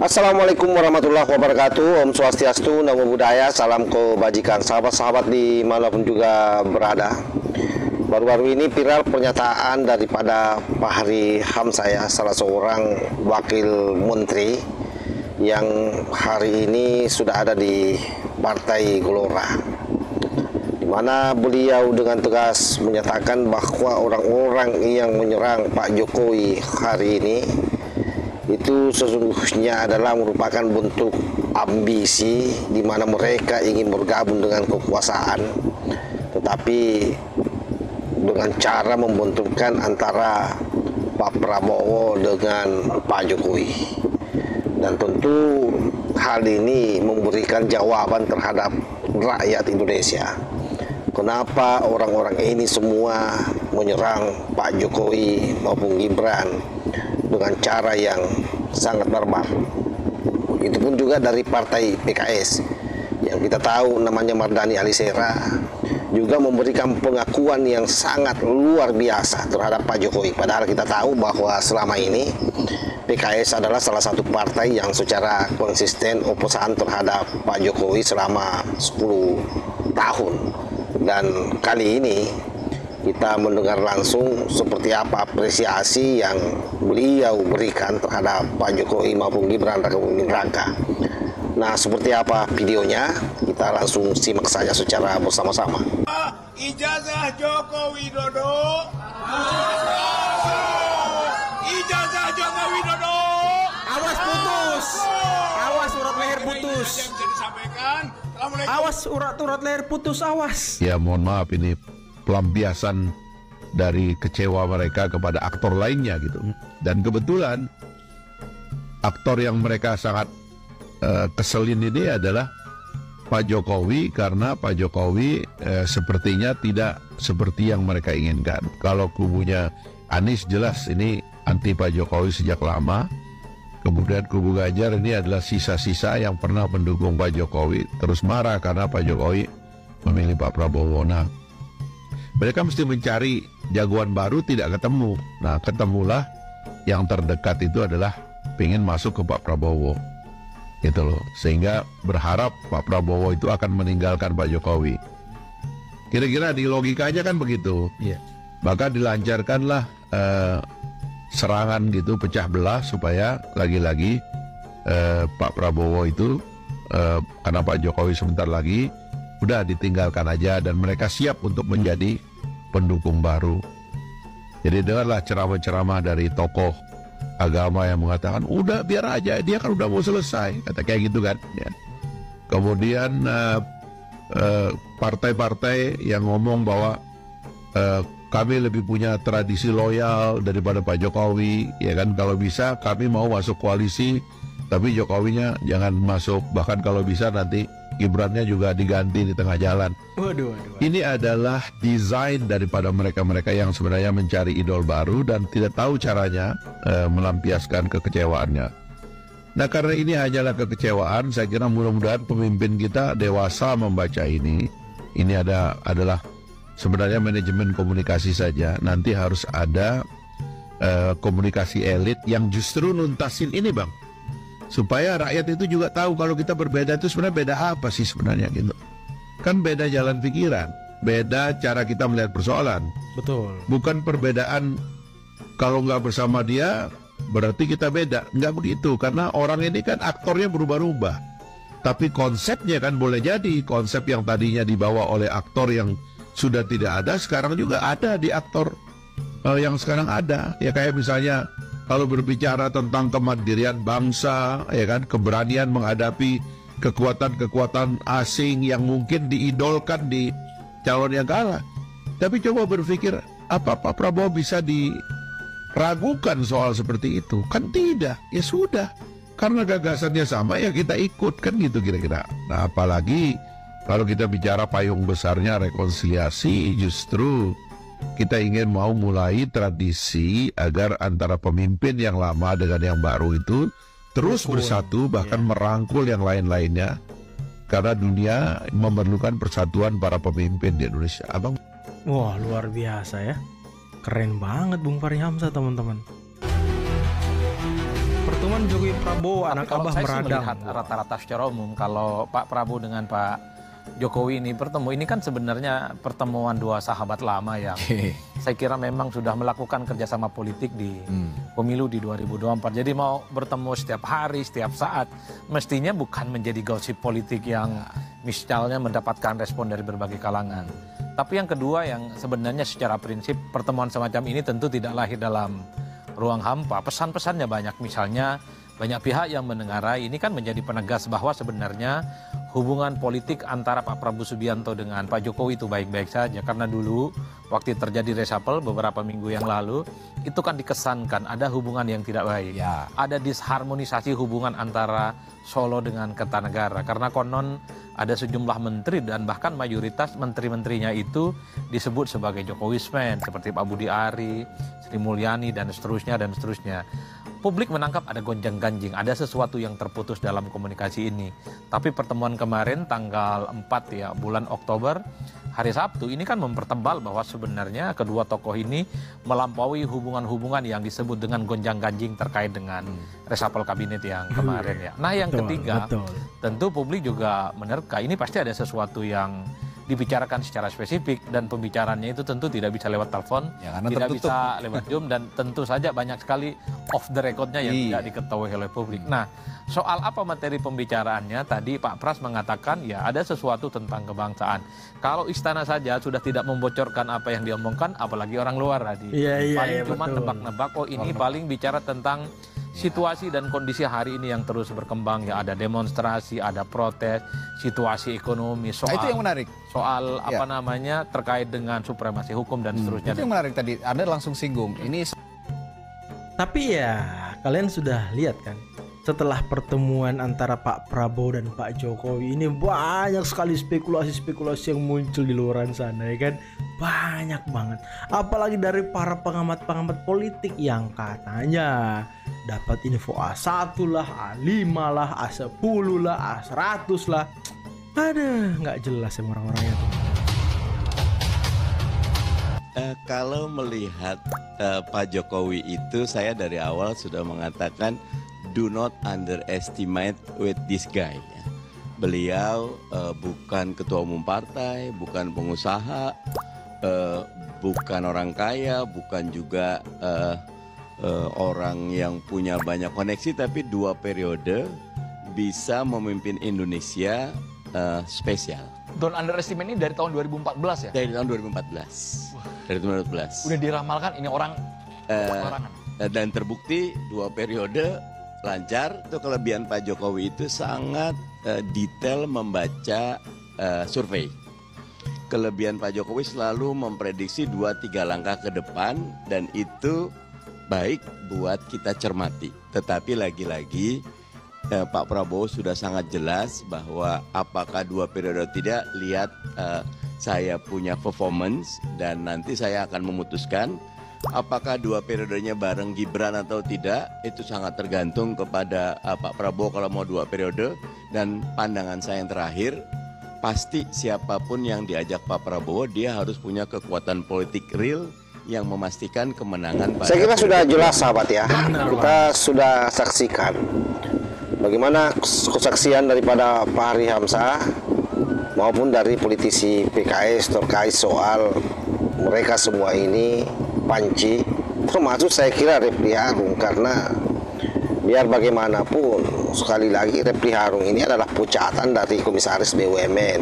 Assalamualaikum warahmatullahi wabarakatuh. Om Swastiastu, Namo Buddhaya, salam kebajikan. Sahabat-sahabat dimanapun juga berada. Baru-baru ini viral pernyataan daripada Pak Fachri Hamzah, salah seorang wakil menteri yang hari ini sudah ada di Partai Gelora, di mana beliau dengan tegas menyatakan bahwa orang-orang yang menyerang Pak Jokowi hari ini itu sesungguhnya adalah merupakan bentuk ambisi di mana mereka ingin bergabung dengan kekuasaan, tetapi dengan cara membenturkan antara Pak Prabowo dengan Pak Jokowi. Dan tentu hal ini memberikan jawaban terhadap rakyat Indonesia. Kenapa orang-orang ini semua menyerang Pak Jokowi maupun Gibran dengan cara yang sangat barbar. Itu pun juga dari partai PKS yang kita tahu namanya Mardhani Alisera juga memberikan pengakuan yang sangat luar biasa terhadap Pak Jokowi. Padahal kita tahu bahwa selama ini PKS adalah salah satu partai yang secara konsisten oposan terhadap Pak Jokowi selama 10 tahun. Dan kali ini kita mendengar langsung seperti apa apresiasi yang beliau berikan terhadap Pak Jokowi maupun Gibran Rakabuming Raka. Nah, seperti apa videonya? Kita langsung simak saja secara bersama-sama. Ijazah Joko Widodo. Ijazah Joko Widodo. Awas putus. Awas urat leher putus. Yang bisa disampaikan. Awas urat leher putus, awas. Ya, mohon maaf, ini pelampiasan dari kecewa mereka kepada aktor lainnya gitu. Dan kebetulan aktor yang mereka sangat keselin ini adalah Pak Jokowi, karena Pak Jokowi sepertinya tidak seperti yang mereka inginkan. Kalau kubunya Anies jelas ini anti Pak Jokowi sejak lama. Kemudian kubu Ganjar ini adalah sisa-sisa yang pernah mendukung Pak Jokowi, terus marah karena Pak Jokowi memilih Pak Prabowo. Nah, mereka mesti mencari jagoan baru, tidak ketemu. Nah, ketemulah yang terdekat itu adalah pengen masuk ke Pak Prabowo. Gitu loh. Sehingga berharap Pak Prabowo itu akan meninggalkan Pak Jokowi. Kira-kira di logikanya kan begitu. Iya. Maka dilancarkanlah serangan gitu, pecah belah supaya lagi-lagi Pak Prabowo itu karena Pak Jokowi sebentar lagi udah ditinggalkan aja, dan mereka siap untuk menjadi pendukung baru. Jadi dengarlah ceramah-ceramah dari tokoh agama yang mengatakan udah biar aja, dia kan udah mau selesai, kata kayak gitu kan ya. Kemudian partai-partai yang ngomong bahwa kami lebih punya tradisi loyal daripada Pak Jokowi, ya kan, kalau bisa kami mau masuk koalisi tapi Jokowinya jangan masuk, bahkan kalau bisa nanti Gibrannya juga diganti di tengah jalan. Waduh. Ini adalah desain daripada mereka-mereka yang sebenarnya mencari idol baru dan tidak tahu caranya melampiaskan kekecewaannya. Nah, karena ini hanyalah kekecewaan, saya kira mudah-mudahan pemimpin kita dewasa membaca ini. Ini adalah sebenarnya manajemen komunikasi saja. Nanti harus ada komunikasi elit yang justru nuntasin ini, Bang. Supaya rakyat itu juga tahu kalau kita berbeda itu sebenarnya beda apa sih sebenarnya gitu. Kan beda jalan pikiran, beda cara kita melihat persoalan. Betul. Bukan perbedaan kalau nggak bersama dia berarti kita beda. Nggak begitu, karena orang ini kan aktornya berubah-ubah. Tapi konsepnya kan boleh jadi konsep yang tadinya dibawa oleh aktor yang sudah tidak ada, sekarang juga ada di aktor yang sekarang ada. Ya kayak misalnya kalau berbicara tentang kemandirian bangsa, ya kan, keberanian menghadapi kekuatan-kekuatan asing yang mungkin diidolkan di calon yang kalah. Tapi coba berpikir, apa Pak Prabowo bisa diragukan soal seperti itu? Kan tidak, ya sudah. Karena gagasannya sama, ya kita ikut, kan gitu kira-kira. Nah, apalagi kalau kita bicara payung besarnya rekonsiliasi, justru kita ingin mau mulai tradisi agar antara pemimpin yang lama dengan yang baru itu terus bersatu, bahkan merangkul yang lain-lainnya. Karena dunia memerlukan persatuan para pemimpin di Indonesia. Abang? Wah, luar biasa ya. Keren banget Bung Fachri Hamzah, teman-teman. pertemuan Jokowi Prabowo anak kalau abah saya sih meradang. melihat rata-rata secara umum kalau Pak Prabowo dengan Pak Jokowi ini bertemu, ini kan sebenarnya pertemuan dua sahabat lama yang saya kira memang sudah melakukan kerjasama politik di pemilu di 2024. Jadi mau bertemu setiap hari, setiap saat, mestinya bukan menjadi gosip politik yang misalnya mendapatkan respon dari berbagai kalangan. Tapi yang kedua yang sebenarnya secara prinsip pertemuan semacam ini tentu tidak lahir dalam ruang hampa. Pesan-pesannya banyak, misalnya banyak pihak yang mendengarai ini kan menjadi penegas bahwa sebenarnya hubungan politik antara Pak Prabowo Subianto dengan Pak Jokowi itu baik-baik saja. Karena dulu waktu terjadi reshuffle beberapa minggu yang lalu, itu kan dikesankan ada hubungan yang tidak baik. Ya. Ada disharmonisasi hubungan antara Solo dengan Kertanegara. Karena konon ada sejumlah menteri dan bahkan mayoritas menteri-menterinya itu disebut sebagai Jokowismen. Seperti Pak Budi Ari, Sri Mulyani, dan seterusnya, dan seterusnya. Publik menangkap ada gonjang-ganjing, ada sesuatu yang terputus dalam komunikasi ini. Tapi pertemuan kemarin tanggal 4 ya, bulan Oktober, hari Sabtu, ini kan mempertebal bahwa sebenarnya kedua tokoh ini melampaui hubungan-hubungan yang disebut dengan gonjang-ganjing terkait dengan reshuffle kabinet yang kemarin ya. Nah yang ketiga, tentu publik juga menerka, ini pasti ada sesuatu yang dibicarakan secara spesifik dan pembicaranya itu tentu tidak bisa lewat telepon, Ya, karena tidak tertutup. bisa lewat Zoom, dan tentu saja banyak sekali off the record-nya yang tidak diketahui oleh publik. Nah, soal apa materi pembicaraannya, tadi Pak Pras mengatakan ya ada sesuatu tentang kebangsaan. Kalau istana saja sudah tidak membocorkan apa yang diomongkan, apalagi orang luar tadi. Paling cuma nebak-nebak, oh ini paling bicara tentang situasi dan kondisi hari ini yang terus berkembang ya, ada demonstrasi, ada protes, situasi ekonomi, soal itu yang menarik. Soal apa namanya terkait dengan supremasi hukum dan seterusnya. Itu yang menarik tadi. Anda langsung singgung. Ini Tapi ya kalian sudah lihat kan, setelah pertemuan antara Pak Prabowo dan Pak Jokowi ini banyak sekali spekulasi-spekulasi yang muncul di luar sana ya kan. Banyak banget. Apalagi dari para pengamat-pengamat politik yang katanya dapat info A1 lah, A5 lah, A10 lah, A100 lah. Ada nggak jelas yang orang-orangnya tuh. Kalau melihat Pak Jokowi itu, saya dari awal sudah mengatakan do not underestimate with this guy. Beliau bukan ketua umum partai, bukan pengusaha, bukan orang kaya, bukan juga orang yang punya banyak koneksi, tapi 2 periode bisa memimpin Indonesia spesial. don't underestimate ini dari tahun 2014 ya? Dari tahun 2014. Dari 2014. Udah diramalkan ini orang sembarangan. Dan terbukti 2 periode lancar. Itu kelebihan Pak Jokowi itu sangat detail membaca survei. Kelebihan Pak Jokowi selalu memprediksi 2-3 langkah ke depan, dan itu baik buat kita cermati. Tetapi lagi-lagi Pak Prabowo sudah sangat jelas bahwa apakah 2 periode tidak, lihat saya punya performance dan nanti saya akan memutuskan apakah 2 periodenya bareng Gibran atau tidak. Itu sangat tergantung kepada Pak Prabowo kalau mau 2 periode. Dan pandangan saya yang terakhir, pasti siapapun yang diajak Pak Prabowo, dia harus punya kekuatan politik real yang memastikan kemenangan. Saya kira sudah jelas sahabat ya. Kita sudah saksikan bagaimana kesaksian daripada Pak Fahri Hamzah maupun dari politisi PKS terkait soal mereka semua ini panci, termasuk saya kira Refli Harun, karena biar bagaimanapun sekali lagi Refli Harun ini adalah pucatan dari komisaris BUMN.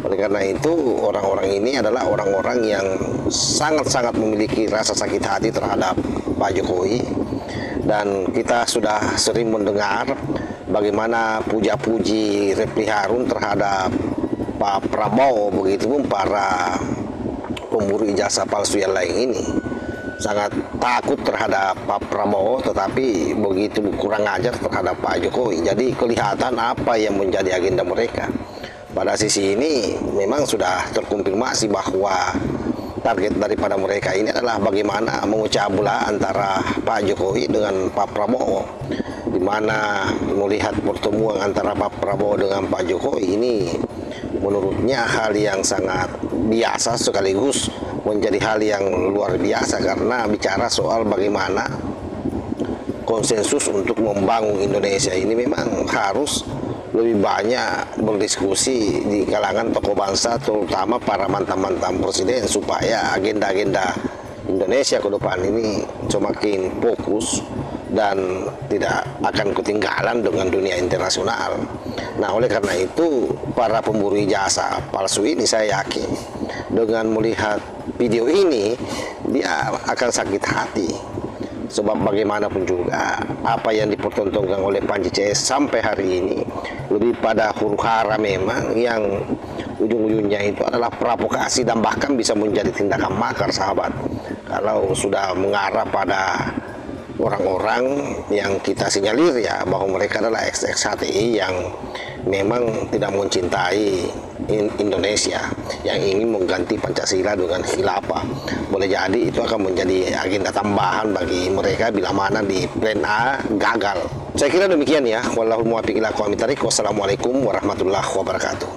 Oleh karena itu orang-orang ini adalah orang-orang yang sangat-sangat memiliki rasa sakit hati terhadap Pak Jokowi, dan kita sudah sering mendengar bagaimana puja-puji Refli Harun terhadap Pak Prabowo, begitupun para pemburu ijazah palsu yang lain ini sangat takut terhadap Pak Prabowo, tetapi begitu kurang ajar terhadap Pak Jokowi. Jadi kelihatan apa yang menjadi agenda mereka. Pada sisi ini memang sudah terkonfirmasi bahwa target daripada mereka ini adalah bagaimana memecah belah antara Pak Jokowi dengan Pak Prabowo, di mana melihat pertemuan antara Pak Prabowo dengan Pak Jokowi ini menurutnya hal yang sangat biasa sekaligus menjadi hal yang luar biasa, karena bicara soal bagaimana konsensus untuk membangun Indonesia ini memang harus lebih banyak berdiskusi di kalangan tokoh bangsa, terutama para mantan-mantan presiden, supaya agenda-agenda Indonesia ke depan ini semakin fokus dan tidak akan ketinggalan dengan dunia internasional. Nah, oleh karena itu para pemburu ijazah palsu ini, saya yakin dengan melihat video ini dia akan sakit hati. Sebab bagaimanapun juga apa yang dipertontonkan oleh Panji CS sampai hari ini lebih pada huru hara memang, yang ujung-ujungnya itu adalah provokasi dan bahkan bisa menjadi tindakan makar, sahabat. Kalau sudah mengarah pada orang-orang yang kita sinyalir ya bahwa mereka adalah ex-HTI yang memang tidak mencintai Indonesia, yang ingin mengganti Pancasila dengan khilafah. Boleh jadi itu akan menjadi agenda tambahan bagi mereka bila mana di plan A gagal. Saya kira demikian ya. Wallahul muwaffiq ila aqwamit thoriq. Wassalamualaikum warahmatullahi wabarakatuh.